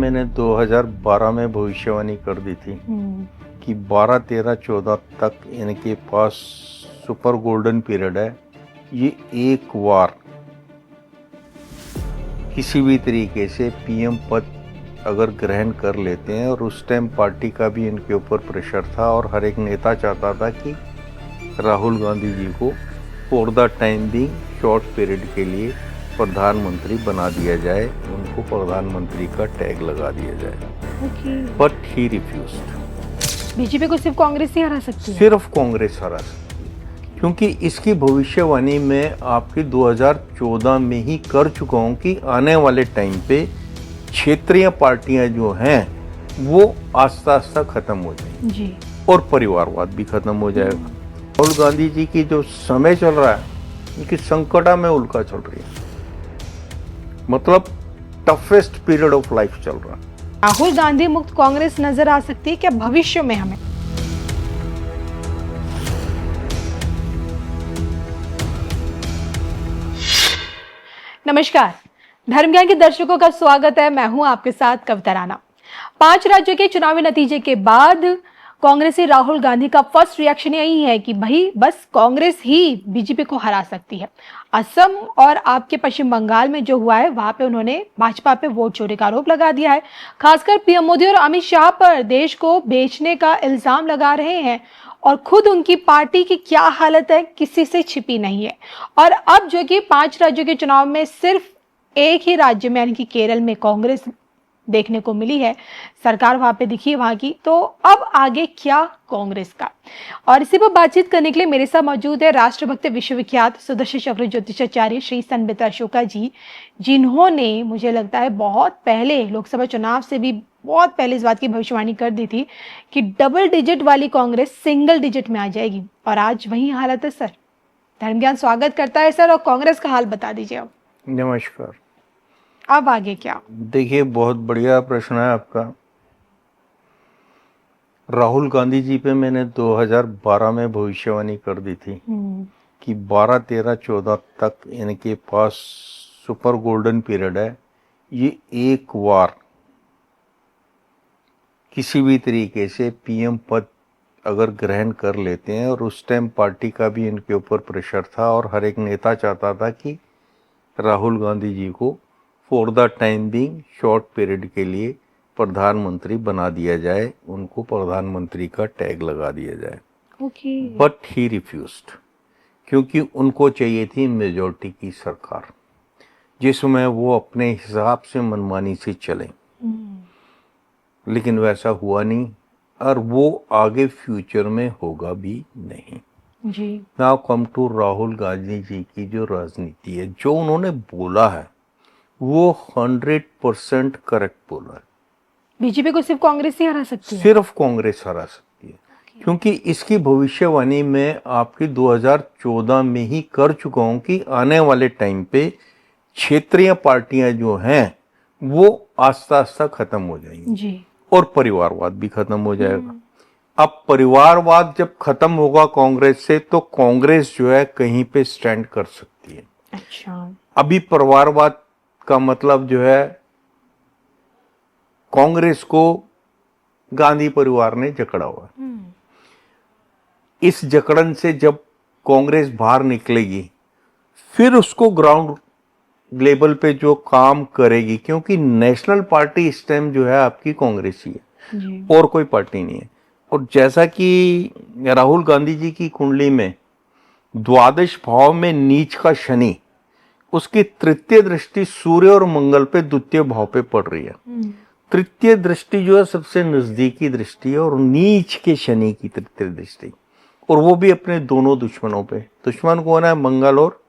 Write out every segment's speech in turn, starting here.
मैंने 2012 में भविष्यवाणी कर दी थी कि 12, 13, 14 तक इनके पास सुपर गोल्डन पीरियड है। ये एक बार किसी भी तरीके से पीएम पद अगर ग्रहण कर लेते हैं, और उस टाइम पार्टी का भी इनके ऊपर प्रेशर था और हर एक नेता चाहता था कि राहुल गांधी जी को for the time being short period के लिए प्रधानमंत्री बना दिया जाए, उनको प्रधानमंत्री का टैग लगा दिया जाए। But he refused. बीजेपी को सिर्फ कांग्रेस ही हरा सकती है? सिर्फ कांग्रेस हरा सकती है, क्योंकि इसकी भविष्यवाणी मैं आपकी 2014 में ही कर चुका हूं कि आने वाले टाइम पे क्षेत्रीय पार्टियां जो हैं वो आस्ता आस्ता खत्म हो जाएंगी जी, और परिवारवाद भी खत्म हो जाएगा। राहुल गांधी जी की जो समय चल रहा है, उनकी संकटा में उल्का चल रही है, मतलब टफेस्ट पीरियड ऑफ लाइफ चल रहा है। राहुल गांधी मुक्त कांग्रेस नजर आ सकती है क्या भविष्य में हमें? नमस्कार, धर्म ज्ञान के दर्शकों का स्वागत है। मैं हूं आपके साथ कविता राणा। 5 राज्यों के चुनावी नतीजे के बाद कांग्रेसी राहुल गांधी का फर्स्ट रिएक्शन यही है कि भाई बस कांग्रेस ही बीजेपी को हरा सकती है। असम और आपके पश्चिम बंगाल में जो हुआ है वहां पे उन्होंने भाजपा पे वोट चोरी का आरोप लगा दिया है। खासकर पीएम मोदी और अमित शाह पर देश को बेचने का इल्जाम लगा रहे हैं, और खुद उनकी पार्टी की क्या हालत है किसी से छिपी नहीं है। और अब जो कि 5 राज्यों के चुनाव में सिर्फ एक ही राज्य में यानी कि केरल में कांग्रेस देखने को मिली है, सरकार वहां पे दिखी है वहां की, तो अब आगे क्या कांग्रेस का। और इसी पर बातचीत करने के लिए मेरे साथ मौजूद है राष्ट्रभक्त विश्वविख्यात सुदर्शन चक्र ज्योतिषाचार्य श्री संबित अशोका जी, जिन्होंने मुझे लगता है बहुत पहले लोकसभा चुनाव से भी बहुत पहले इस बात की भविष्यवाणी कर दी थी कि डबल डिजिट वाली कांग्रेस सिंगल डिजिट में आ जाएगी, और आज वही हालत है। सर, धर्म ज्ञान स्वागत करता है सर, और कांग्रेस का हाल बता दीजिए अब। नमस्कार। अब आगे क्या? देखिए, बहुत बढ़िया प्रश्न है आपका। राहुल गांधी जी पे मैंने 2012 में भविष्यवाणी कर दी थी कि 12, 13, 14 तक इनके पास सुपर गोल्डन पीरियड है। ये एक बार किसी भी तरीके से पीएम पद अगर ग्रहण कर लेते हैं, और उस टाइम पार्टी का भी इनके ऊपर प्रेशर था और हर एक नेता चाहता था कि राहुल गांधी जी को for the time being short period के लिए प्रधानमंत्री बना दिया जाए, उनको प्रधानमंत्री का टैग लगा दिया जाए। बट ही रिफ्यूज्ड, क्योंकि उनको चाहिए थी मेजॉरिटी की सरकार जिसमें वो अपने हिसाब से मनमानी से चलें। लेकिन वैसा हुआ नहीं, और वो आगे फ्यूचर में होगा भी नहीं जी। Now come to Rahul Gandhi ji की जो राजनीति है, जो उन्होंने बोला है वो 100% करेक्ट बोला है। बीजेपी को सिर्फ कांग्रेस ही हरा सकती है? सिर्फ कांग्रेस हरा सकती है, क्योंकि इसकी भविष्यवाणी मैं आपकी 2014 में ही कर चुका हूं कि आने वाले टाइम पे क्षेत्रीय पार्टियां जो हैं वो आस्ता आस्ता खत्म हो जाएंगी जी, और परिवारवाद भी खत्म हो जाएगा। अब परिवारवाद जब खत्म होगा कांग्रेस से, तो कांग्रेस जो है कहीं पे स्टैंड कर सकती है। अच्छा, अभी परिवारवाद का मतलब जो है, कांग्रेस को गांधी परिवार ने जकड़ा हुआ है। इस जकड़न से जब कांग्रेस बाहर निकलेगी, फिर उसको ग्राउंड लेवल पे जो काम करेगी, क्योंकि नेशनल पार्टी इस टाइम जो है आपकी कांग्रेस ही है जी, और कोई पार्टी नहीं है। और जैसा कि राहुल गांधी जी की कुंडली में द्वादश भाव में नीच का शनि, उसकी तृतीय दृष्टि सूर्य और मंगल पे द्वितीय भाव पे पड़ रही है। तृतीय दृष्टि जो है सबसे नजदीकी दृष्टि है, और नीच के शनि की तृतीय दृष्टि, और वो भी अपने दोनों दुश्मनों पे। दुश्मन कौन है? मंगल और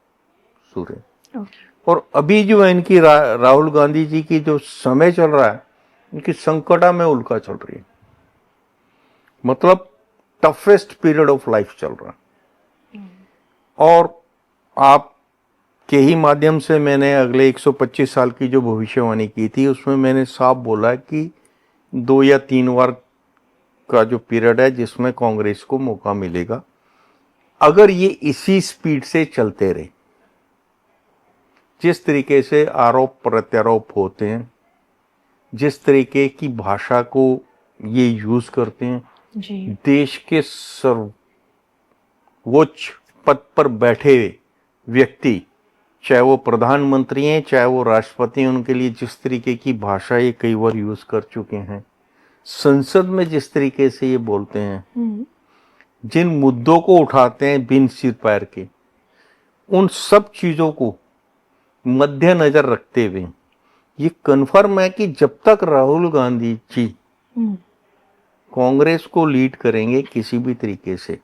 सूर्य। और अभी जो है इनकी राहुल गांधी जी की जो समय चल रहा है, इनकी संकटा में उल्का चल रही है, मतलब टफेस्ट पीरियड ऑफ लाइफ चल रहा है। और आप के ही माध्यम से मैंने अगले 125 साल की जो भविष्यवाणी की थी, उसमें मैंने साफ बोला कि 2 या 3 बार का जो पीरियड है जिसमें कांग्रेस को मौका मिलेगा, अगर ये इसी स्पीड से चलते रहे, जिस तरीके से आरोप प्रत्यारोप होते हैं, जिस तरीके की भाषा को ये यूज करते हैं, जी देश के सर्वोच्च पद पर बैठे व्यक्ति, चाहे वो प्रधानमंत्री हैं चाहे वो राष्ट्रपति हैं, उनके लिए जिस तरीके की भाषा ये कई बार यूज कर चुके हैं, संसद में जिस तरीके से ये बोलते हैं, जिन मुद्दों को उठाते हैं बिन सिर पैर के, उन सब चीजों को मद्देनजर रखते हुए ये कन्फर्म है कि जब तक राहुल गांधी जी कांग्रेस को लीड करेंगे किसी भी तरीके से,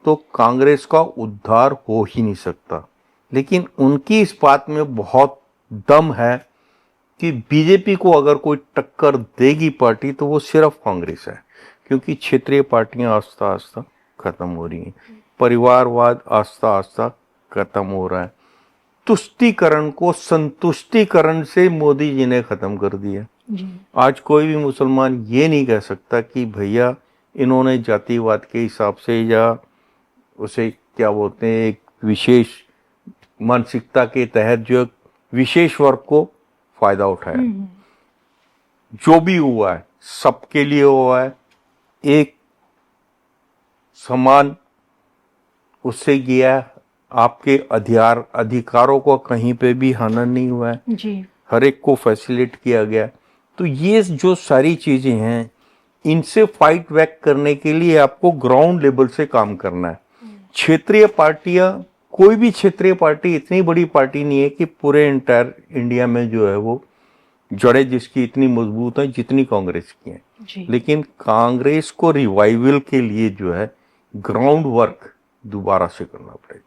तो कांग्रेस का उद्धार हो ही नहीं सकता। लेकिन उनकी इस बात में बहुत दम है कि बीजेपी को अगर कोई टक्कर देगी पार्टी तो वो सिर्फ कांग्रेस है, क्योंकि क्षेत्रीय पार्टियां आस्ता आस्ता खत्म हो रही हैं, परिवारवाद आस्ता आस्ता खत्म हो रहा है, तुष्टीकरण को संतुष्टीकरण से मोदी जी ने खत्म कर दिया। आज कोई भी मुसलमान ये नहीं कह सकता कि भैया इन्होंने जातिवाद के हिसाब से या उसे क्या बोलते हैं एक विशेष मानसिकता के तहत जो विशेष वर्ग को फायदा उठाया। जो भी हुआ है सबके लिए हुआ है, एक समान उससे किया है, आपके अधिकारों को कहीं पे भी हनन नहीं हुआ है जी। हर एक को फैसिलिट किया गया। तो ये जो सारी चीजें हैं, इनसे फाइट बैक करने के लिए आपको ग्राउंड लेवल से काम करना है। क्षेत्रीय पार्टियां, कोई भी क्षेत्रीय पार्टी इतनी बड़ी पार्टी नहीं है कि पूरे इंटायर इंडिया में जो है वो जड़ें जिसकी इतनी मजबूत है जितनी कांग्रेस की है। लेकिन कांग्रेस को रिवाइवल के लिए जो है ग्राउंड वर्क दोबारा से करना पड़ेगा।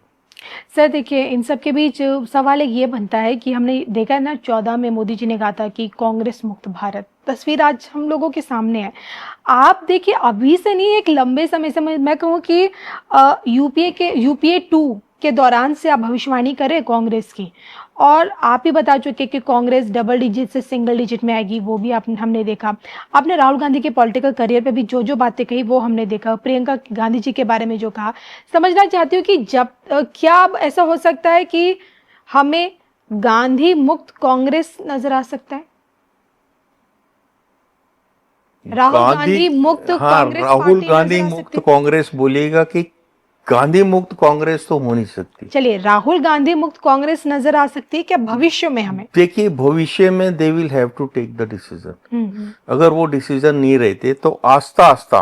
सर देखिए, इन सब के बीच सवाल एक ये बनता है कि हमने देखा है ना 14 में मोदी जी ने कहा था कि कांग्रेस मुक्त भारत, तस्वीर आज हम लोगों के सामने है। आप देखिए अभी से नहीं, एक लंबे समय से मैं कहूँ कि यूपीए 2 के दौरान से आप भविष्यवाणी करें कांग्रेस की, और आप ही बता चुके कि कांग्रेस डबल डिजिट से सिंगल डिजिट में आएगी, वो भी हमने देखा। आपने राहुल गांधी के पॉलिटिकल करियर पे भी जो जो बातें कही वो हमने देखा, प्रियंका गांधी जी के बारे में जो कहा। समझना चाहती हूँ कि जब क्या अब ऐसा हो सकता है कि हमें गांधी मुक्त कांग्रेस नजर आ सकता है? राहुल गांधी मुक्त कांग्रेस राहुल पार्टी गांधी नजर आ मुक्त सकती है? कांग्रेस बोलिएगा कि गांधी मुक्त कांग्रेस तो हो नहीं सकती। चलिए, राहुल गांधी मुक्त कांग्रेस नजर आ सकती है क्या भविष्य में हमें? देखिए, भविष्य में they will have to take the decision. अगर वो डिसीजन नहीं रहते तो आस्ता आस्ता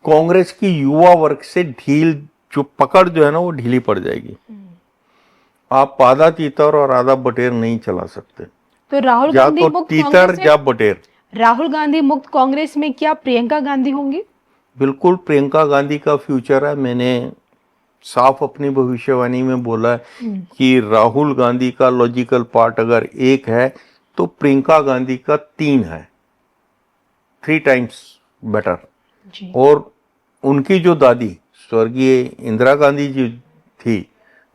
कांग्रेस की युवा वर्ग से जो पकड़ जो है ना वो ढीली पड़ जाएगी। आप आधा तीतर और आधा बटेर नहीं चला सकते। तो राहुल या गांधी तो मुक्त तीतर कांग्रेस या बटेर। राहुल गांधी मुक्त कांग्रेस में क्या प्रियंका गांधी होंगी? बिल्कुल प्रियंका गांधी का फ्यूचर है। मैंने साफ अपनी भविष्यवाणी में बोला है कि राहुल गांधी का लॉजिकल पार्ट अगर एक है तो प्रियंका गांधी का 3 है, 3 टाइम्स बेटर। और उनकी जो दादी स्वर्गीय इंदिरा गांधी जी थी,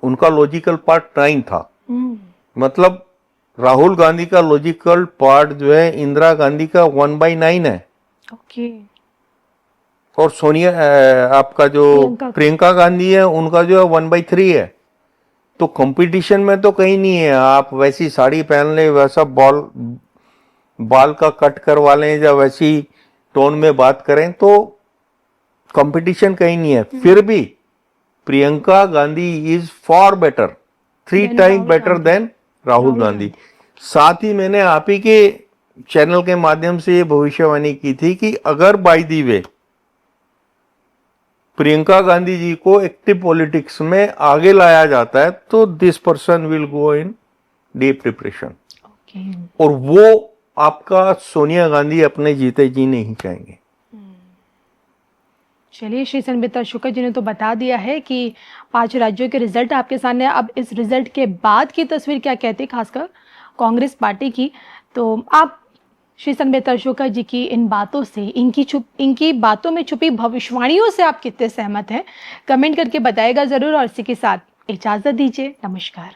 उनका लॉजिकल पार्ट 9 था। मतलब राहुल गांधी का लॉजिकल पार्ट जो है इंदिरा गांधी का 1/9 है। ओके। और सोनिया आपका जो प्रियंका गांधी है उनका जो है 1/3 है। तो कंपटीशन में तो कहीं नहीं है। आप वैसी साड़ी पहन ले, वैसा बाल का कट करवा लें या वैसी टोन में बात करें तो कंपटीशन कहीं नहीं है। फिर भी Priyanka Gandhi is for better, 3 time better than Rahul Gandhi. साथ ही मैंने आप ही के चैनल के माध्यम से ये भविष्यवाणी की थी कि अगर बाय दी वे प्रियंका गांधी जी को एक्टिव पॉलिटिक्स में आगे लाया जाता है तो this person will go in deep depression. और वो आपका सोनिया गांधी अपने जीते जी नहीं चाहेंगे। चलिए, श्री संबिता शुक्ल जी ने तो बता दिया है कि 5 राज्यों के रिजल्ट आपके सामने। अब इस रिजल्ट के बाद की तस्वीर क्या कहती है, खासकर कांग्रेस पार्टी की, तो आप श्री संबिता शुक्ल जी की इन बातों से, इनकी बातों में छुपी भविष्यवाणियों से आप कितने सहमत हैं, कमेंट करके बताएगा जरूर। और इसी के साथ इजाजत दीजिए। नमस्कार।